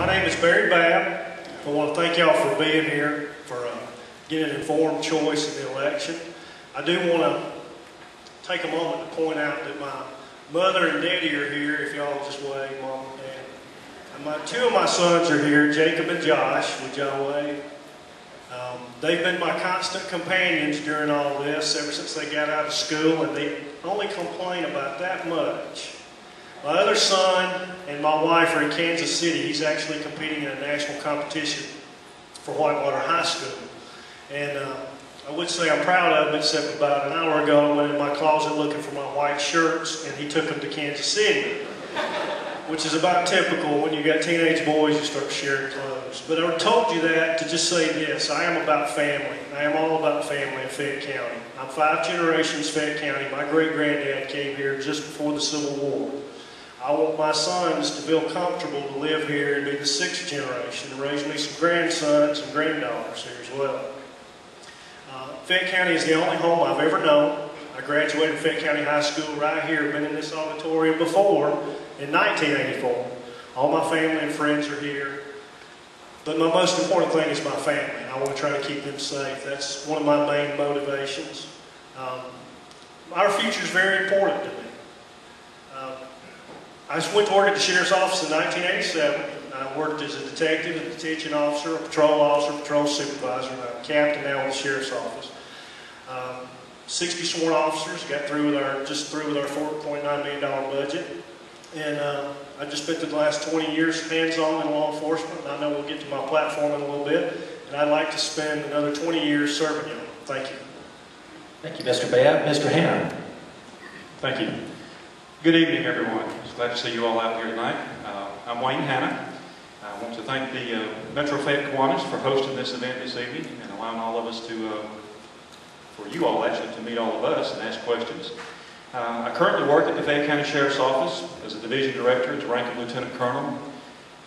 My name is Barry Babb. I want to thank y'all for being here, for getting an informed choice in the election. I do want to take a moment to point out that my mother and daddy are here. If y'all just wave, Mom and Dad. And two of my sons are here, Jacob and Josh. Would y'all wave? They've been my constant companions during all this ever since they got out of school, and they only complain about that much. My other son and my wife are in Kansas City. He's actually competing in a national competition for Whitewater High School. And I would say I'm proud of him, except about an hour ago I went in my closet looking for my white shirts, and he took them to Kansas City, which is about typical. When you got teenage boys, you start sharing clothes. But I told you that to just say this: I am about family. I am all about family in Fayette County. I'm 5 generations Fayette County. My great-granddad came here just before the Civil War. I want my sons to feel comfortable to live here and be the 6th generation and raise me some grandsons and granddaughters here as well. Fayette County is the only home I've ever known. I graduated Fayette County High School right here. Been in this auditorium before in 1984. All my family and friends are here. But my most important thing is my family. I want to try to keep them safe. That's one of my main motivations. Our future is very important to me. I went to work at the Sheriff's Office in 1987. I worked as a detective, a detention officer, a patrol supervisor, and I'm captain now with the Sheriff's Office. 60 sworn officers, got through with just through with our $4.9 million budget. And I just spent the last 20 years hands-on in law enforcement, and I know we'll get to my platform in a little bit. And I'd like to spend another 20 years serving you. Thank you. Thank you, Mr. Babb. Mr. Hanna. Thank you. Good evening, everyone. It's glad to see you all out here tonight. I'm Wayne Hanna. I want to thank the Metro Fayette Kiwanis for hosting this event this evening and allowing all of us to, for you all actually, to meet all of us and ask questions. I currently work at the Fayette County Sheriff's Office as a division director at the rank of Lieutenant Colonel.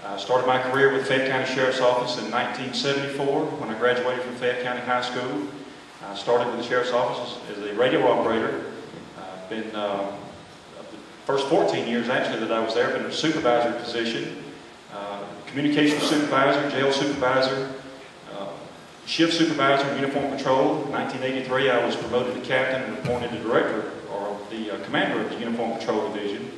I started my career with Fayette County Sheriff's Office in 1974 when I graduated from Fayette County High School. I started with the Sheriff's Office as a radio operator. I've been first 14 years actually that I was there, been in a supervisory position, communications supervisor, jail supervisor, shift supervisor, uniform patrol. In 1983 I was promoted to captain and appointed the director or the commander of the uniform patrol division.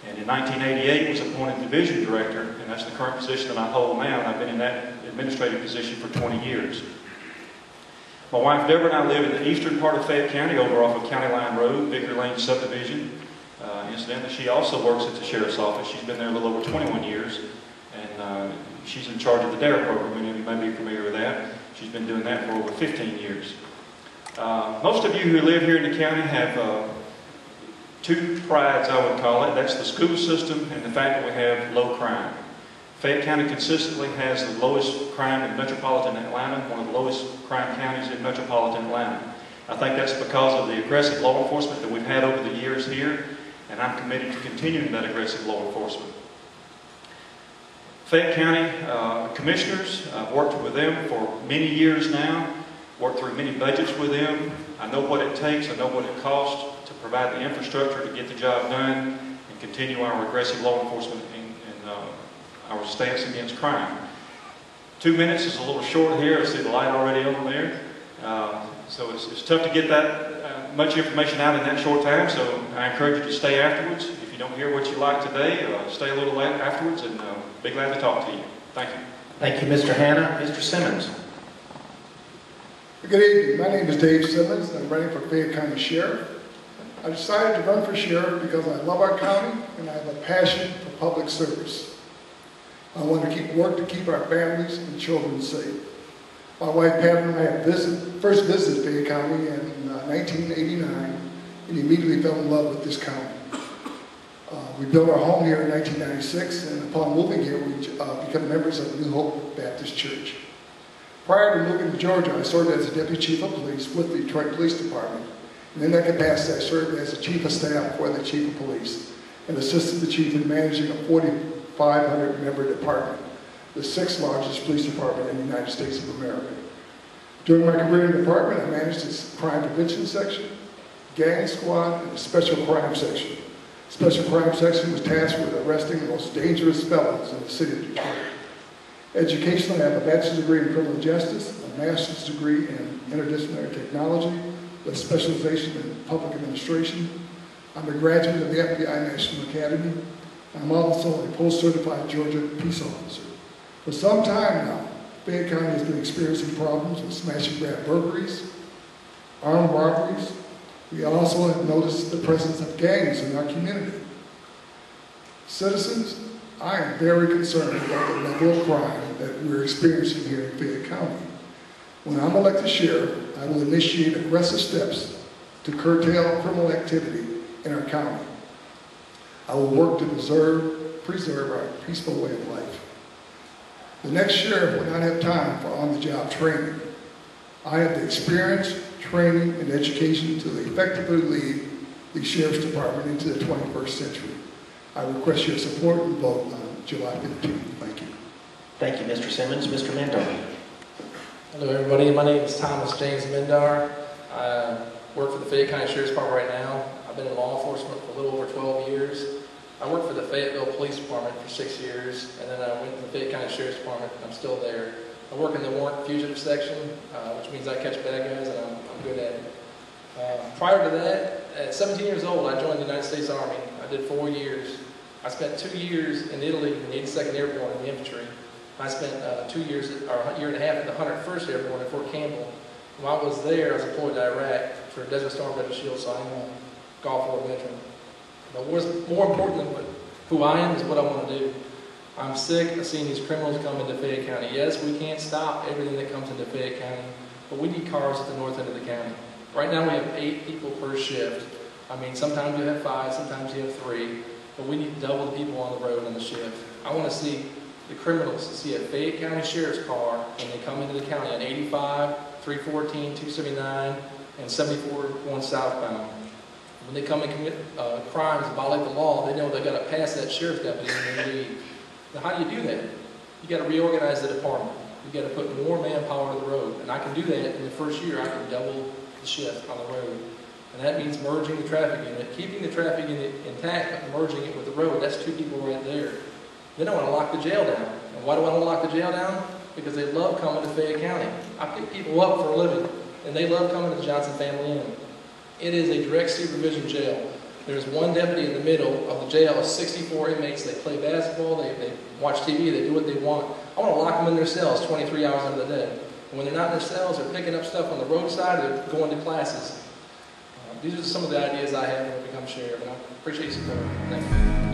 And in 1988 was appointed division director, and that's the current position that I hold now, and I've been in that administrative position for 20 years. My wife Deborah and I live in the eastern part of Fayette County over off of County Line Road, Vickery Lane subdivision. Incidentally, she also works at the Sheriff's Office. She's been there a little over 21 years, and she's in charge of the DARE program. Many of you may be familiar with that. She's been doing that for over 15 years. Most of you who live here in the county have two prides, I would call it. That's the school system and the fact that we have low crime. Fayette County consistently has the lowest crime in metropolitan Atlanta, one of the lowest crime counties in metropolitan Atlanta. I think that's because of the aggressive law enforcement that we've had over the years here, and I'm committed to continuing that aggressive law enforcement. Fayette County commissioners, I've worked with them for many years now, worked through many budgets with them. I know what it takes, I know what it costs to provide the infrastructure to get the job done and continue our aggressive law enforcement and our stance against crime. 2 minutes is a little short here. I see the light already over there. So it's tough to get that much information out in that short time, so I encourage you to stay afterwards. If you don't hear what you like today, stay a little afterwards, and be glad to talk to you. Thank you. Thank you, Mr. Hanna. Mr. Simmons. Good evening. My name is Dave Simmons, and I'm running for Fayette County Sheriff. I decided to run for sheriff because I love our county and I have a passion for public service. I want to work to keep our families and children safe. My wife Pam and I had first visited Fayette County in 1989 and immediately fell in love with this county. We built our home here in 1996, and upon moving here, we became members of the New Hope Baptist Church. Prior to moving to Georgia, I served as a deputy chief of police with the Detroit Police Department. And in that capacity, I served as the chief of staff for the chief of police and assisted the chief in managing a 4,500-member department, the 6th largest police department in the United States of America. During my career in the department, I managed its crime prevention section, gang squad, and the special crime section. The special crime section was tasked with arresting the most dangerous felons in the city of Detroit. Educationally, I have a bachelor's degree in criminal justice, a master's degree in interdisciplinary technology with specialization in public administration. I'm a graduate of the FBI National Academy. I'm also a post-certified Georgia peace officer. For some time now, Fayette County has been experiencing problems with smash and grab burglaries, armed robberies. We also have noticed the presence of gangs in our community. Citizens, I am very concerned about the level of crime that we're experiencing here in Fayette County. When I'm elected sheriff, I will initiate aggressive steps to curtail criminal activity in our county. I will work to preserve our peaceful way of life. The next sheriff will not have time for on-the-job training. I have the experience, training, and education to effectively lead the Sheriff's Department into the 21st century. I request your support and vote on July 15th. Thank you. Thank you, Mr. Simmons. Mr. Mendar. Hello, everybody. My name is Thomas James Mendar. I work for the Fayette County Sheriff's Department right now. I've been in law enforcement for a little over 12 years. I worked for the Fayetteville Police Department for 6 years, and then I went to the Fayette County Sheriff's Department, and I'm still there. I work in the warrant fugitive section, which means I catch bad guys, and I'm good at it. Prior to that, at 17 years old, I joined the United States Army. I did 4 years. I spent 2 years in Italy in the 82nd Airborne in the infantry. I spent 2 years, or a year and a half at the 101st Airborne at Fort Campbell. While I was there, I was deployed to Iraq for Desert Storm Desert Shield, so I'm a Gulf War veteran. But what's more important than who I am is what I want to do. I'm sick of seeing these criminals come into Fayette County. Yes, we can't stop everything that comes into Fayette County, but we need cars at the north end of the county. Right now we have 8 people per shift. I mean, sometimes you have 5, sometimes you have 3, but we need double the people on the road on the shift. I want to see the criminals to see a Fayette County Sheriff's car when they come into the county on 85, 314, 279, and 74-1 southbound. When they come and commit crimes and violate the law, they know they got to pass that sheriff's deputy when they leave. Now, how do you do that? You got to reorganize the department. You got to put more manpower to the road, and I can do that in the first year. I can double the shift on the road, and that means merging the traffic unit, keeping the traffic unit intact, but merging it with the road. That's 2 people right there. Then I want to lock the jail down. And why do I want to lock the jail down? Because they love coming to Fayette County. I pick people up for a living, and they love coming to the Johnson Family Inn. It is a direct supervision jail. There's 1 deputy in the middle of the jail, 64 inmates. They play basketball, they watch TV, they do what they want. I want to lock them in their cells 23 hours out of the day. And when they're not in their cells, they're picking up stuff on the roadside, or they're going to classes. These are some of the ideas I have when I become sheriff, and I appreciate your support. Thank you.